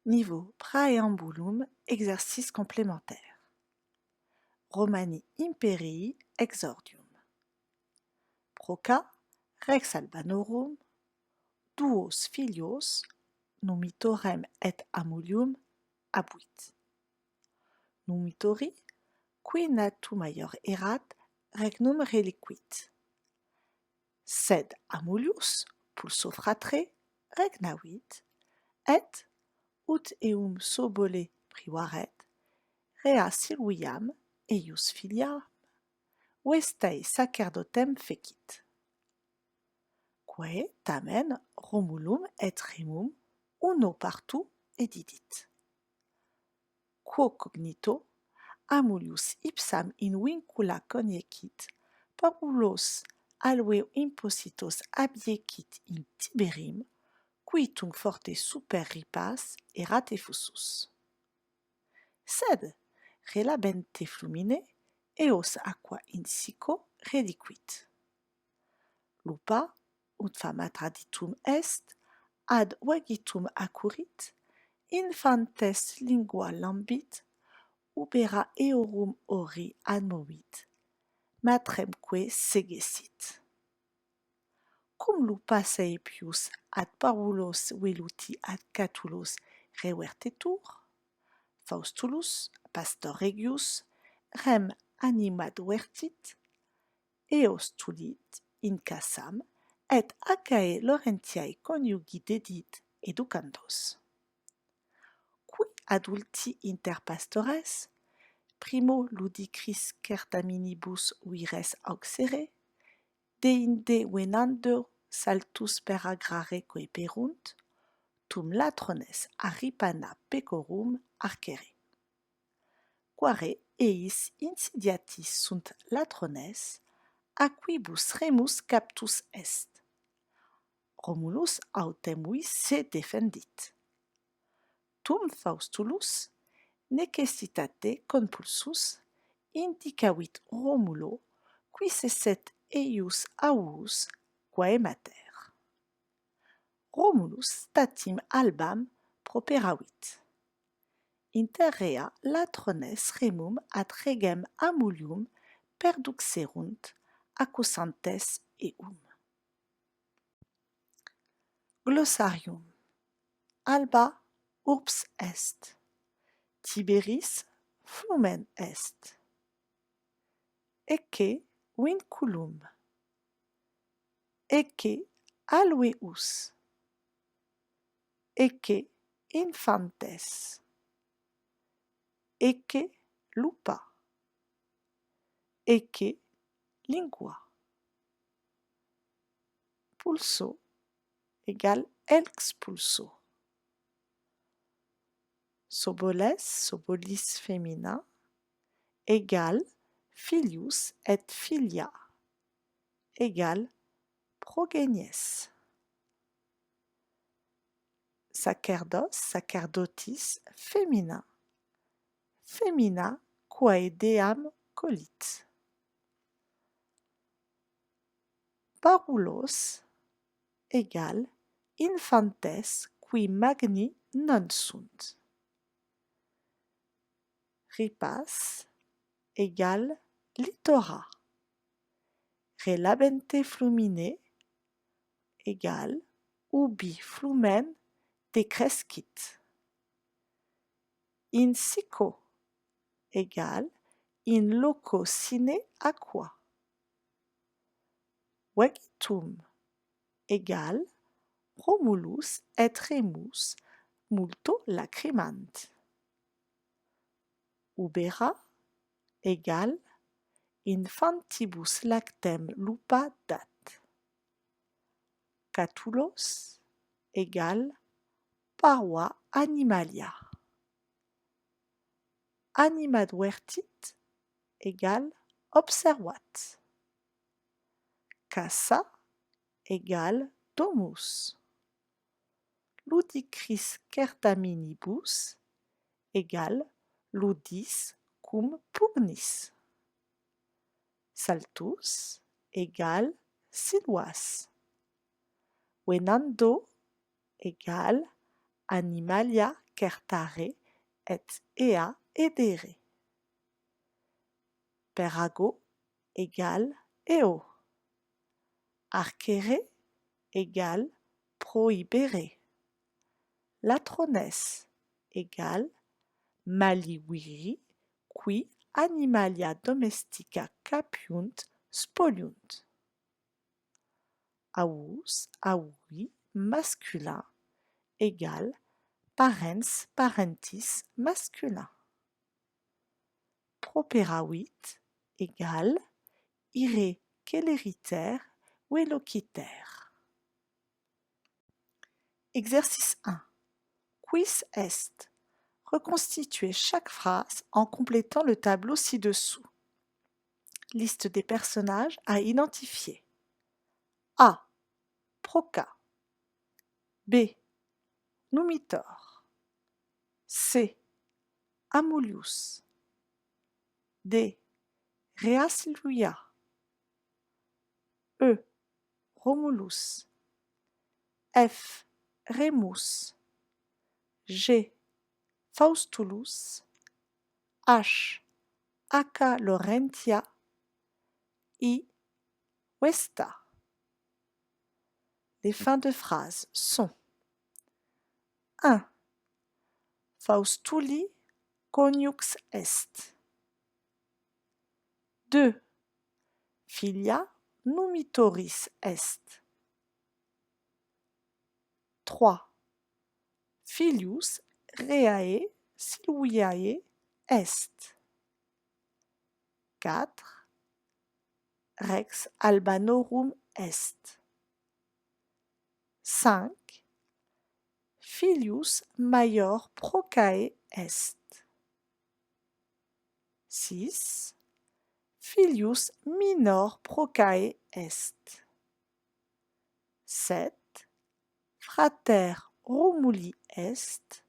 Niveau Praeambulum, exercice complémentaire. Romani imperii exordium. Proca, rex Albanorum, duos filios, numitorem et amulium, abuit. Numitori, qui natu maior erat, regnum reliquit. Sed amulius, pulso fratre, regnavit, et, ut eum sobole privaret, rea silviam eius filiam, vestae sacerdotem fecit. Quae tamen Romulum et Remum uno partu edidit. Quo cognito Amulius ipsam in vincula coniecit, Paulos alve impositos abiecit in Tiberim, qui tunc forte super ripas erat effusus. Sed relabente flumine, eos aqua in sico reliquit. Lupa, ut fama traditum est, ad vagitum accurrit, infantes lingua lambit, ubera eorum ori admovit, matremque segessit. Cum lupa saepius ad parulos veluti ad Catulos revertetur, Faustulus, pastor regius, rem animad vertit, eos tulit in cassam, et Achae Laurentiae coniugi dedit educandos. Qui adulti inter pastores, primo ludicris certaminibus vires auxere, deinde venando saltus per agrare coeperunt, tum latrones aripana pecorum arcere. Quare eis insidiatis sunt latrones, a quibus remus captus est. Romulus autem vis se defendit. Tum Faustulus, necessitate compulsus, indicavit Romulo, qui sesset eius aulus quae mater. Romulus statim albam properavit. Inter rea latrones remum ad regem amulium perduxerunt, accusantes eum. Glossarium. Alba urbs est. Tiberis flumen est. Ecce vinculum. Ecce alveus. Ecce infantes. Ecce lupa. Ecce lingua. Pulso égale expulso. Soboles, sobolis féminin, égale filius et filia, égale progenies. Sacerdos, sacerdotis, féminin, femina quae deam colit. Parulos, égale infantes qui magni non sunt. Ripas égale littora. Relabente flumine égale ubi flumen decrescit. In sico égale in loco sine aqua. Vegetum égale Romulus et Remus multo lacrimant. Ubera égale infantibus lactem lupa dat. Catulos égale parva animalia. Animadvertit égale observat. Cassa égale domus. Ludicris certaminibus égale ludis cum pugnis. Saltus égale silvas. Venando égale animalia certare et ea edere. Perago égale eo. Arcere égale prohibere. Latrones égale maliwiri qui animalia domestica capiunt spoliunt. Aus, aui, masculin égale parens, parentis, masculin. Properavit égale ire queleritaire ou élocitaire. Exercice 1. Quis est? Reconstituez chaque phrase en complétant le tableau ci-dessous. Liste des personnages à identifier. A. Proca. B. Numitor. C. Amulius. D. Rea Silvia. E. Romulus. F. Remus. G. Faustulus. H. Acca Laurentia. I. Vesta. Les fins de phrase sont 1. Faustuli coniux est. 2. Filia numitoris est. 3. Filius reae Silviae est. 4. Rex albanorum est. 5. Filius maior Procae est. 6. Filius minor Procae est. 7. Frater Romuli est.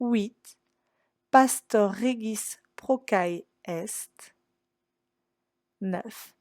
8. Pastor regis Procae est. 9.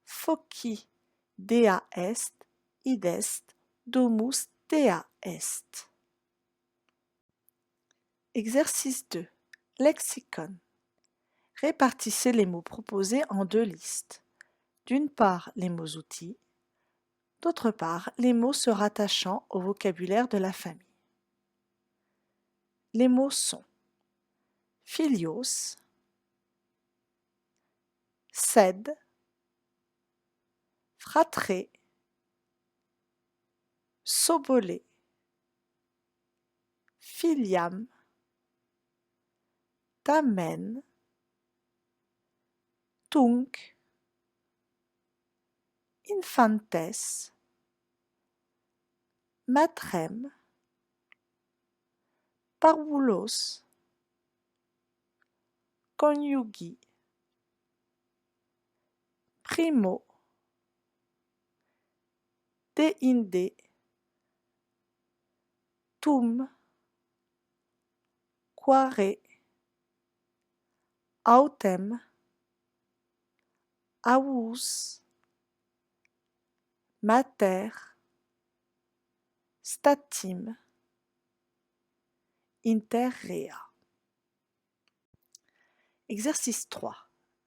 Foci dea est, id est, domus dea est. Exercice 2. Lexicon. Répartissez les mots proposés en deux listes. D'une part, les mots outils, d'autre part, les mots se rattachant au vocabulaire de la famille. Les mots sont filios, sed, fratre, sobole, filiam, tamen, tunc, infantes, matrem, parvulos, conjugi, primo, deinde, tum, quare, autem, avus, mater, statim, inter rea. Exercice 3.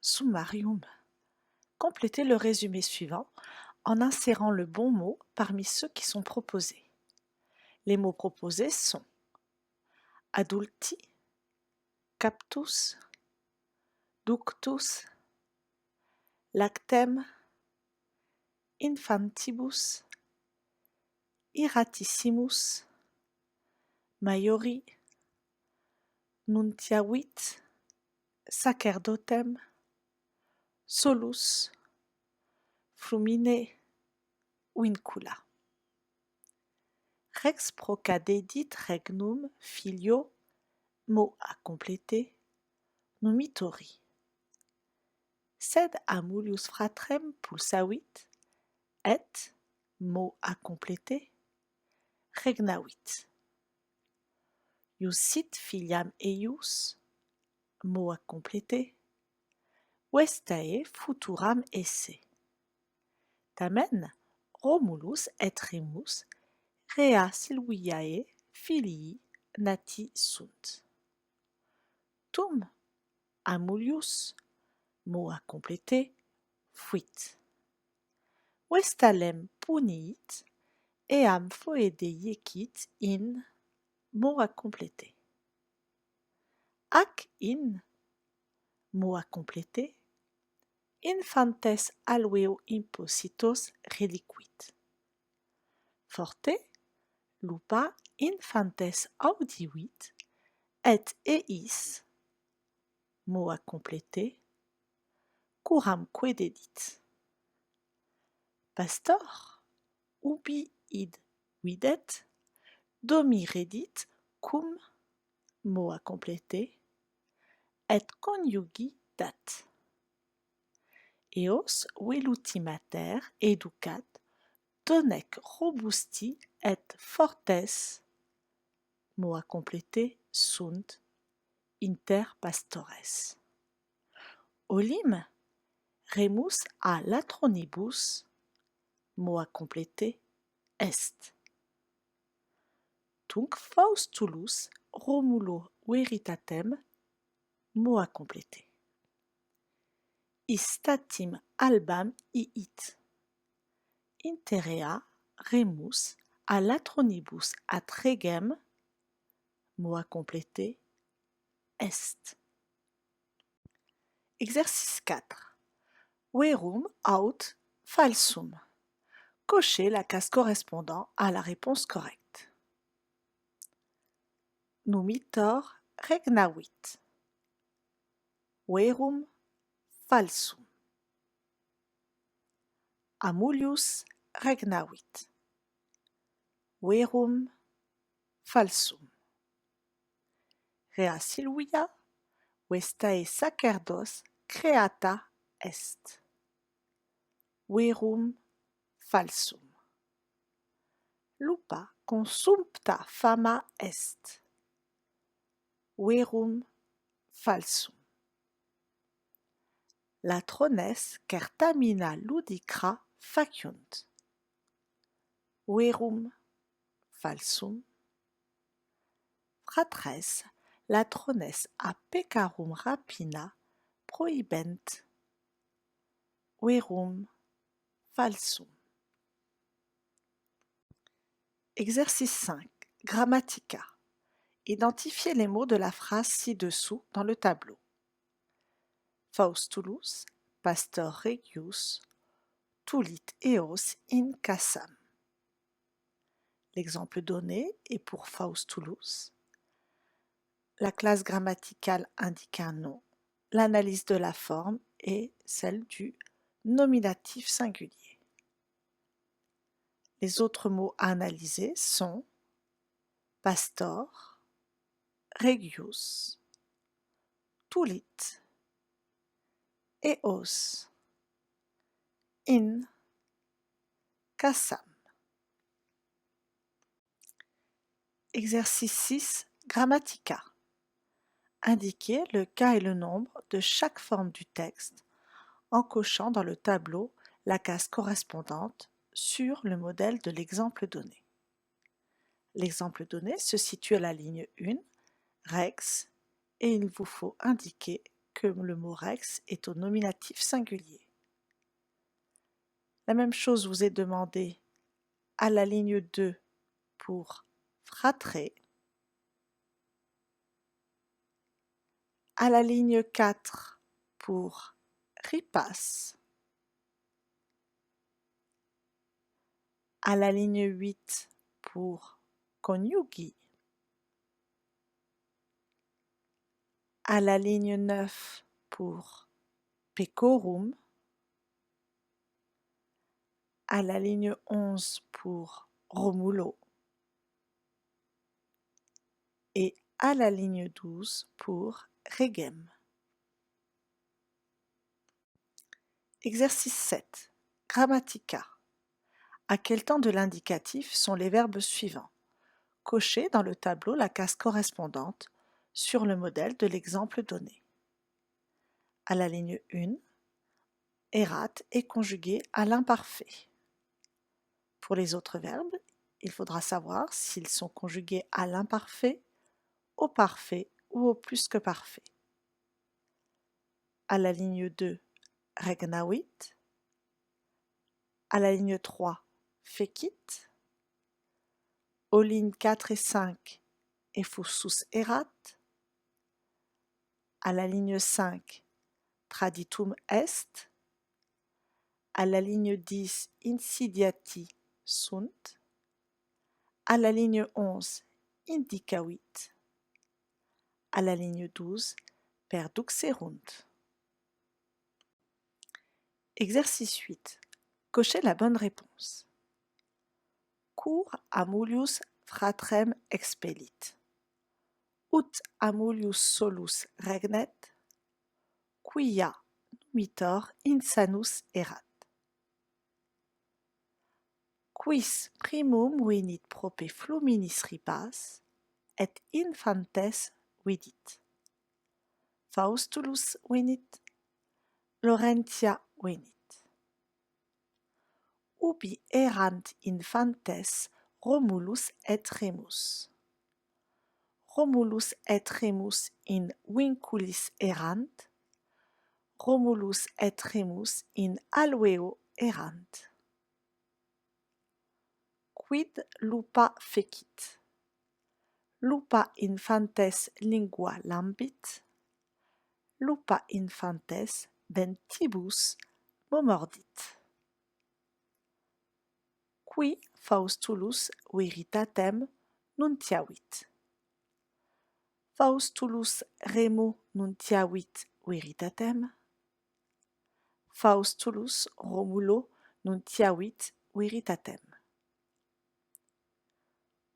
Summarium. Complétez le résumé suivant en insérant le bon mot parmi ceux qui sont proposés. Les mots proposés sont adulti, captus, ductus, lactem, infantibus, iratissimus, maiori, nuntiavit, sacerdotem, solus, flumine, vincula. Rex procadedit regnum filio, mot à compléter, numitori. Sed amulius fratrem pulsavit, et, mot à compléter, regnavit. Iusit filiam eius, mot à compléter, vestae futuram esse. Tamen Romulus et Remus rea Silviae filii nati sunt. Tum, amulius, mot à compléter, fuit. Vestalem puniit, eam foede yecit in, mot à compléter. Ac in, mot à compléter, infantes alveo impositos reliquit. Forte, lupa infantes audivit, et eis, mot à compléter, curamque dedit. Pastor, ubi id videt, domi redit cum, mot à compléter, et conjugi dat. Eos velutimater educat, donec robusti et fortes, mot à compléter, sunt, inter pastores. Olim, remus a latronibus, mot à compléter, est. Tunc Faustulus Romulo veritatem, mot à compléter. Istatim albam iit. Interea remus a latronibus ad regem, mot à compléter, est. Exercice 4. Verum aut falsum. Cochez la case correspondant à la réponse correcte. Numitor regnavit. Verum falsum. Amulius regnavit. Verum falsum. Rea Silvia vestae sacerdos creata est. Verum falsum. Lupa consumpta fama est. Verum falsum. Latrones certamina ludicra faciunt. Verum falsum. Fratres latrones a peccarum rapina prohibent. Verum falsum. Exercice 5. Grammatica. Identifiez les mots de la phrase ci-dessous dans le tableau. Faustulus, pastor regius, tulit eos in cassam. L'exemple donné est pour Faustulus. La classe grammaticale indique un nom. L'analyse de la forme est celle du nominatif singulier. Les autres mots à analyser sont pastor, regius, tulit, eos, in, cassam. Exercice 6. Grammatica. Indiquez le cas et le nombre de chaque forme du texte en cochant dans le tableau la case correspondante sur le modèle de l'exemple donné. L'exemple donné se situe à la ligne 1, rex, et il vous faut indiquer que le mot rex est au nominatif singulier. La même chose vous est demandée à la ligne 2 pour fratre, à la ligne 4 pour ripas, à la ligne 8 pour conjugi, à la ligne 9 pour pecorum, à la ligne 11 pour Romulo et à la ligne 12 pour regem. Exercice 7. Grammatica. À quel temps de l'indicatif sont les verbes suivants? Cochez dans le tableau la case correspondante sur le modèle de l'exemple donné. À la ligne 1, erat est conjugué à l'imparfait. Pour les autres verbes, il faudra savoir s'ils sont conjugués à l'imparfait au parfait ou au plus que parfait. À la ligne 2, regnavit. À la ligne 3, fecit. Aux lignes 4 et 5, effusus erat. À la ligne 5, traditum est. À la ligne 10, insidiati sunt. À la ligne 11, indicavit. À la ligne 12, perduxerunt. Exercice 8. Cochez la bonne réponse. Cur Amulius fratrem expellit. Ut Amulius solus regnet, quia numitor insanus erat. Quis primum venit prope fluminis ripas, et infantes vidit. Faustulus venit, Laurentia venit. Ubi erant infantes Romulus et Remus. Romulus et Remus in vinculis erant, Romulus et Remus in alveo erant. Quid lupa fecit? Lupa infantes lingua lambit, lupa infantes dentibus momordit. Qui Faustulus veritatem nuntiavit. Faustulus Remo nuntiavit veritatem. Faustulus Romulo nuntiavit veritatem.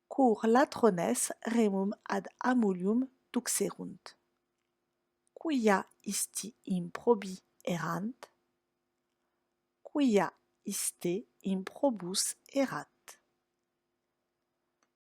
Cur latrones remum ad Amulium duxerunt. Quia isti improbi erant, quia iste improbus erat.